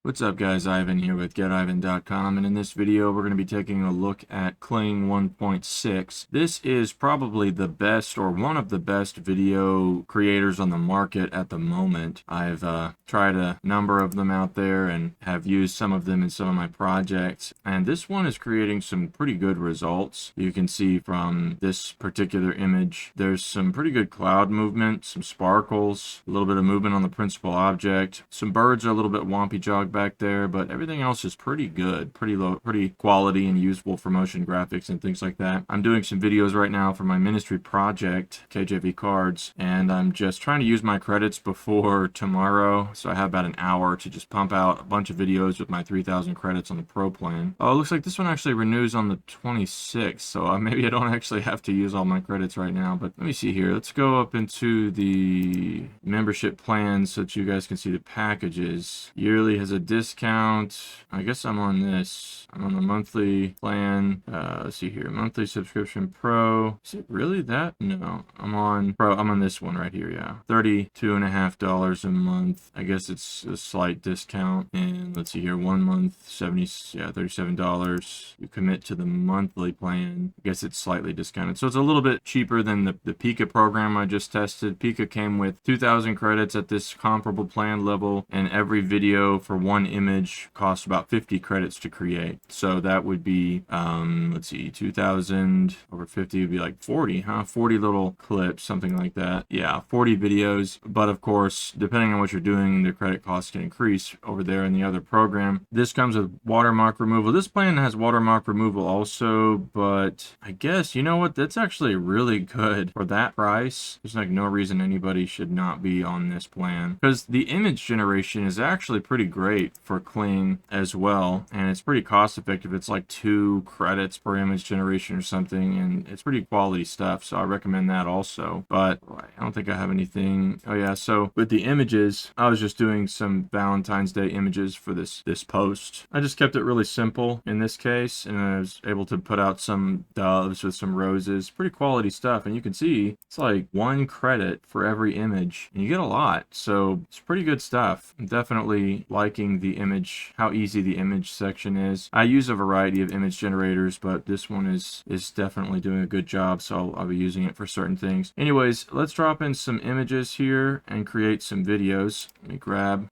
What's up guys, Ivan here with getivan.com, and in this video we're going to be taking a look at Kling 1.6. This is probably the best or one of the best video creators on the market at the moment. I've tried a number of them out there and have used some of them in some of my projects, and this one is creating some pretty good results. You can see from this particular image there's some pretty good cloud movement, some sparkles, a little bit of movement on the principal object. Some birds are a little bit wompy jog back there, but everything else is pretty good, pretty low, pretty quality and useful for motion graphics and things like that. I'm doing some videos right now for my ministry project, KJV Cards, and I'm just trying to use my credits before tomorrow, so I have about an hour to just pump out a bunch of videos with my 3,000 credits on the Pro plan. Oh, it looks like this one actually renews on the 26th, so maybe I don't actually have to use all my credits right now, but let me see here. Let's go up into the membership plans so that you guys can see the packages. Yearly has a discount. I guess I'm on this. I'm on the monthly plan. Let's see here. Monthly subscription Pro. Is it really that? No. I'm on Pro. I'm on this one right here, yeah. $32.50 a month. I guess it's a slight discount. And let's see here. 1 month, $37. You commit to the monthly plan. I guess it's slightly discounted. So it's a little bit cheaper than the Pika program I just tested. Pika came with 2,000 credits at this comparable plan level, and every video for one image costs about 50 credits to create. So that would be, let's see, 2,000 over 50 would be like 40, huh? 40 little clips, something like that. Yeah, 40 videos. But of course, depending on what you're doing, the credit costs can increase over there in the other program. This comes with watermark removal. This plan has watermark removal also, but I guess, you know what? That's actually really good for that price. There's like no reason anybody should not be on this plan, because the image generation is actually pretty great for Kling as well, and it's pretty cost effective. It's like 2 credits per image generation or something, and it's pretty quality stuff, so I recommend that also. But I don't think I have anything. Oh yeah, so with the images, I was just doing some Valentine's Day images for this post. I just kept it really simple in this case, and I was able to put out some doves with some roses. Pretty quality stuff, and you can see it's like 1 credit for every image, and you get a lot, so it's pretty good stuff. I'm definitely liking the image, how easy the image section is. I use a variety of image generators, but this one is definitely doing a good job, so I'll be using it for certain things. Anyways, let's drop in some images here and create some videos. Let me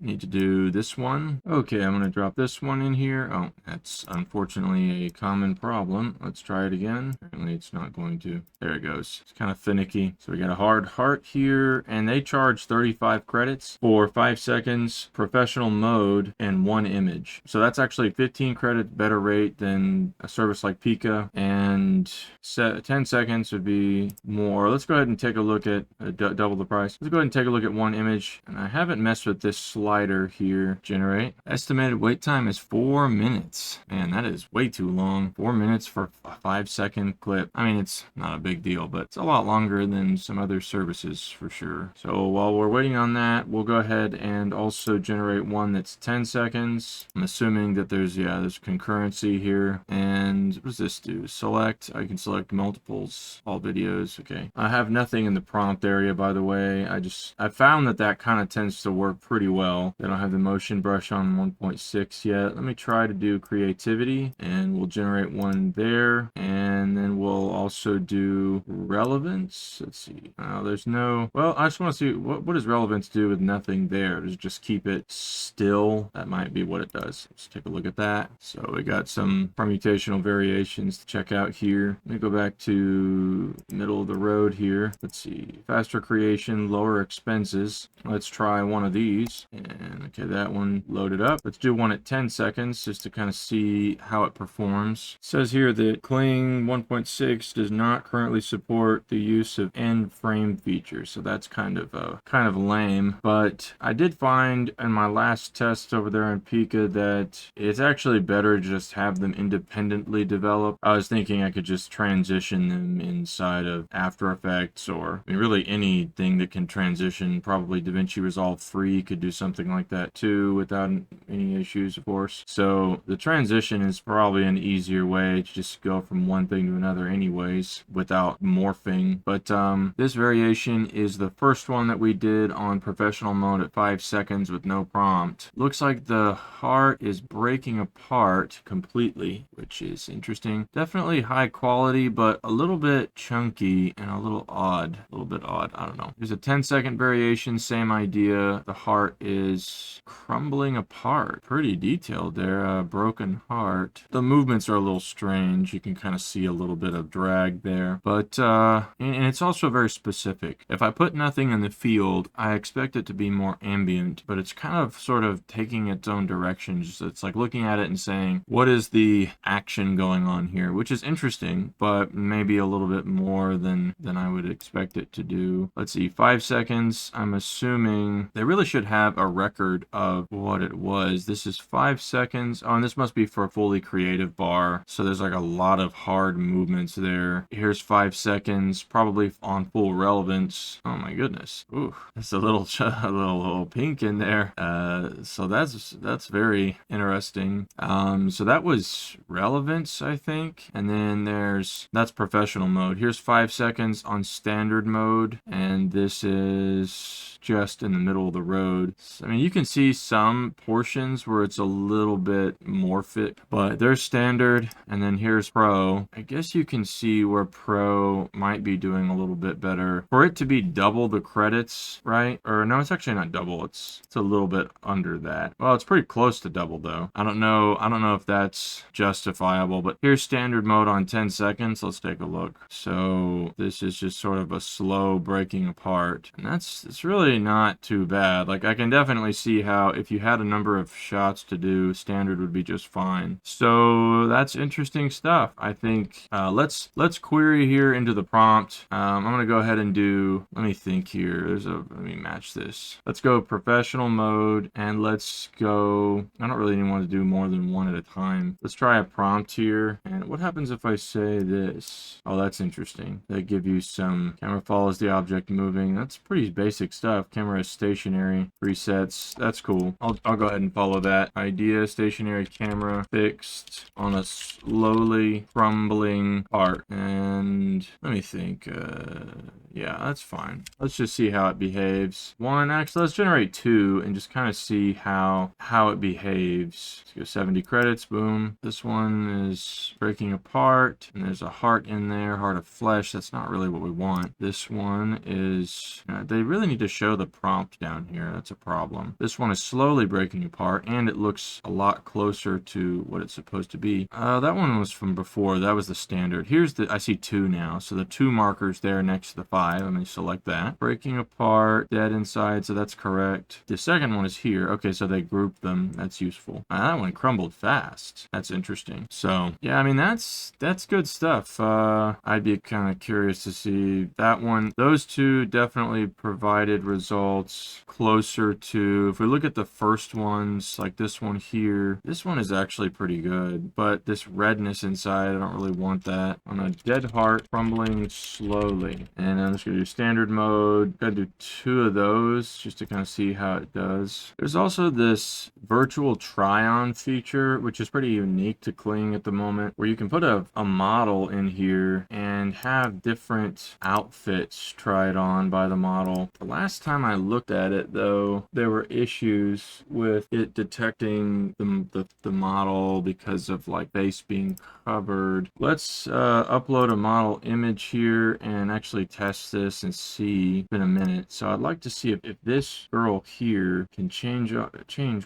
need to do this one. Okay, I'm going to drop this one in here. Oh, that's unfortunately a common problem. Let's try it again. Apparently it's not going to. There it goes. It's kind of finicky. So we got a hard heart here, and they charge 35 credits for 5 seconds, professional mode, and 1 image. So that's actually 15 credit better rate than a service like Pika, and 10 seconds would be more. Let's go ahead and take a look at double the price. Let's go ahead and take a look at 1 image, and I haven't messed with this slider here. Generate. Estimated wait time is 4 minutes. Man, that is way too long. 4 minutes for a 5-second clip. I mean, it's not a big deal, but it's a lot longer than some other services for sure. So while we're waiting on that, we'll go ahead and also generate one that's 10 seconds. I'm assuming that there's concurrency here. And what does this do? Select. I can select multiples, all videos. Okay. I have nothing in the prompt area, by the way. I found that kind of tends to work pretty well. I don't have the motion brush on 1.6 yet. Let me try to do creativity, and we'll generate one there, and then we'll also do relevance. Let's see. There's no. Well, I just want to see what does relevance do with nothing there. Does it just keep it still? That might be what it does. Let's take a look at that. So we got some permutational variations to check out here. Let me go back to middle of the road here. Let's see. Faster creation, lower expenses. Let's try one of these. And okay, that one loaded up. Let's do one at 10 seconds just to kind of see how it performs. It says here that Kling 1.6 does not currently support the use of end frame features, so that's kind of lame. But I did find in my last test over there in Pika that it's actually better to just have them independently develop. I was thinking I could just transition them inside of After Effects, or I mean, really anything that can transition. Probably DaVinci Resolve 3 could do something like that too without any issues, of course. So the transition is probably an easier way to just go from one thing to another anyways without morphing. But this variation is the first one that we did on professional mode at 5 seconds with no prompt. Looks looks like the heart is breaking apart completely, which is interesting. Definitely high quality, but a little bit chunky and a little odd. A little bit odd. I don't know. There's a 10-second variation, same idea. The heart is crumbling apart. Pretty detailed there. Broken heart. The movements are a little strange. You can kind of see a little bit of drag there, but and it's also very specific. If I put nothing in the field, I expect it to be more ambient, but it's kind of sort of taking its own directions. It's like looking at it and saying, what is the action going on here? Which is interesting, but maybe a little bit more than I would expect it to do. Let's see, 5 seconds. I'm assuming they really should have a record of what it was. This is 5 seconds. Oh, and this must be for a fully creative bar. So there's like a lot of hard movements there. Here's 5 seconds, probably on full relevance. Oh my goodness. Ooh, that's a little little pink in there. So that's very interesting. So that was relevance, I think. And then that's professional mode. Here's 5 seconds on standard mode, and this is just in the middle of the road. I mean, you can see some portions where it's a little bit morphic, but there's standard, and then here's pro. I guess you can see where pro might be doing a little bit better. For it to be double the credits, right? Or no, it's actually not double. It's a little bit under that. Well, it's pretty close to double though. I don't know if that's justifiable, but here's standard mode on 10 seconds. Let's take a look. So this is just sort of a slow breaking apart, and it's really not too bad. Like, I can definitely see how if you had a number of shots to do, standard would be just fine. So that's interesting stuff. I think let's query here into the prompt. I'm gonna go ahead and let me think here. Let me match this. Let's go professional mode, and let's go, I don't really even want to do more than one at a time. Let's try a prompt here. And what happens if I say this? Oh, that's interesting. They give you some camera follows the object moving. That's pretty basic stuff. Camera is stationary. Presets. That's cool. I'll go ahead and follow that. Idea, stationary camera, fixed on a slowly crumbling part. And let me think. Yeah, that's fine. Let's just see how it behaves. Actually, let's generate 2 and just kind of see how it behaves. Let's go 70 credits. Boom. This one is breaking apart, and there's a heart in there, heart of flesh. That's not really what we want. This one is, they really need to show the prompt down here. That's a problem. This one is slowly breaking apart, and it looks a lot closer to what it's supposed to be. That one was from before. That was the standard. I see 2 now. So the 2 markers there next to the 5. I'm going to select that. Breaking apart, dead inside. So that's correct. The second one is here. Okay, so they grouped them. That's useful. That one crumbled fast. That's interesting. So yeah, I mean, that's good stuff. I'd be kind of curious to see that one. Those 2 definitely provided results closer to, if we look at the first ones, like this one here, this one is actually pretty good, but this redness inside, I don't really want that. On a dead heart, crumbling slowly. And I'm just gonna do standard mode. Gotta do 2 of those just to kind of see how it does. There's also this virtual try-on feature, which is pretty unique to Kling at the moment, where you can put a model in here and have different outfits tried on by the model. The last time I looked at it though, there were issues with it detecting the model because of like face being covered. Let's upload a model image here and actually test this and see in a minute. So I'd like to see if this girl here can change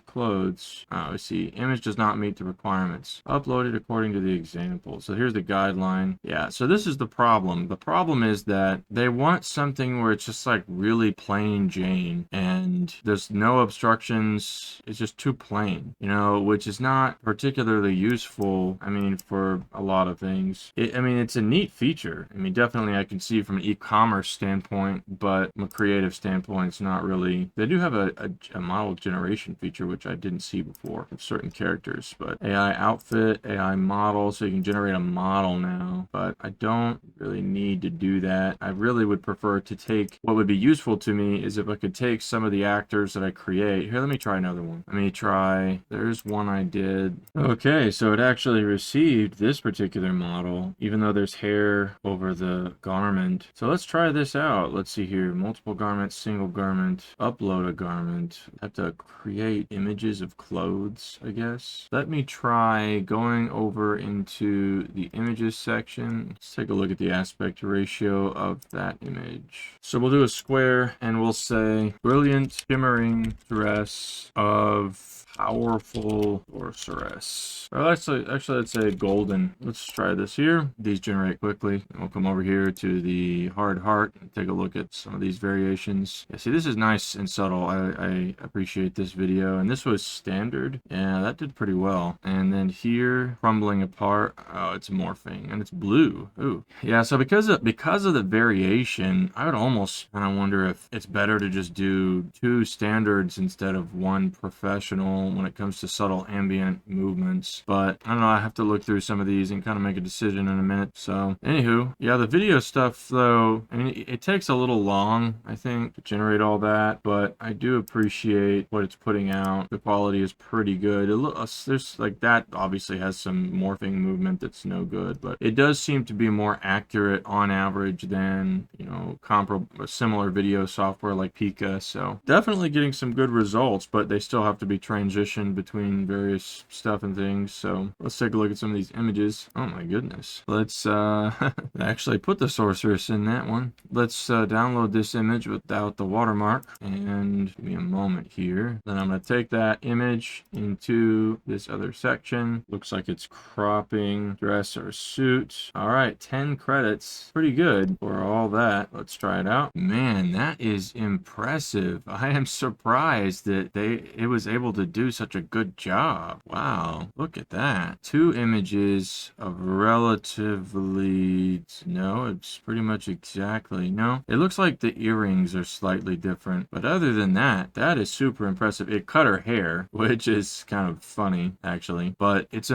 clothes. I see image does not meet the requirements. Uploaded according to the example. So here's the guideline. Yeah, so this is the problem. The problem is that they want something where it's just like really plain Jane and there's no obstructions. It's just too plain, which is not particularly useful. I mean, for a lot of things. I mean, it's a neat feature. I mean, definitely I can see from an e-commerce standpoint, but from a creative standpoint, it's not really. They do have a model generation feature, which I didn't see before of certain characters, but AI outfit, AI model, so you can generate a model now, but I don't really need to do that. I really would prefer to take, what would be useful to me is if I could take some of the actors that I create. Here, let me try another one. There's one I did. Okay, so it actually received this particular model, even though there's hair over the garment. So let's try this out. Let's see here. Multiple garments, single garment, upload a garment. I have to create create images of clothes, I guess. Let me try going over into the images section. Let's take a look at the aspect ratio of that image. So we'll do a square and we'll say brilliant shimmering dress of powerful sorceress. Or actually, let's say golden. Let's try this here. These generate quickly. And we'll come over here to the hard heart and take a look at some of these variations. Yeah, see, this is nice and subtle. I appreciate this video. And this was standard. Yeah, that did pretty well. And then here, crumbling apart. Oh, it's morphing and it's blue. Ooh. Yeah, so because of the variation, I would almost kind of wonder if it's better to just do 2 standards instead of 1 professional when it comes to subtle ambient movements. But I don't know, I have to look through some of these and kind of make a decision in a minute. So anywho, yeah, the video stuff though, I mean, it takes a little long, I think, to generate all that, but I do appreciate what it's putting out. The quality is pretty good. There's like that obviously has some morphing movement that's no good, but it does seem to be more accurate on average than, you know, comparable similar video software like Pika. So definitely getting some good results, but they still have to be transitioned between various stuff and things. So let's take a look at some of these images. Oh my goodness. Let's actually put the sorceress in that one. Let's download this image without the watermark, and give me a moment here. Then I'm going to take that image into this other section. Looks like it's cropping dress or suit. All right, 10 credits. Pretty good for all that. Let's try it out. Man, that is impressive. I am surprised that it was able to do such a good job. Wow, look at that. 2 images of relatively, no, it's pretty much exactly, no. It looks like the earrings are slightly different, but other than that, that is super impressive. It cut her hair, which is kind of funny actually, but it's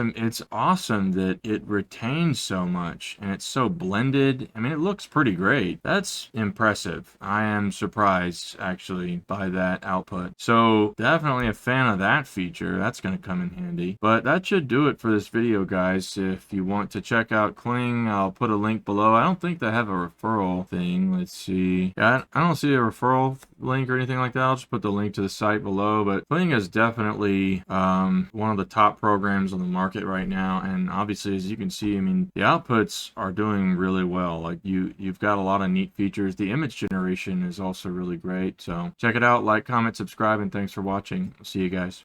awesome that it retains so much and it's so blended. I mean, it looks pretty great. That's impressive. I am surprised actually by that output. So definitely a fan of that feature. That's going to come in handy. But that should do it for this video, guys. If you want to check out Kling, I'll put a link below. I don't think they have a referral thing. Let's see. Yeah, I don't see a referral link or anything like that. I'll just put the link to the site below. But Kling is definitely one of the top programs on the market right now. And obviously, as you can see, I mean, the outputs are doing really well. Like you've got a lot of neat features. The image generation is also really great. So check it out, like, comment, subscribe, and thanks for watching. I'll see you guys.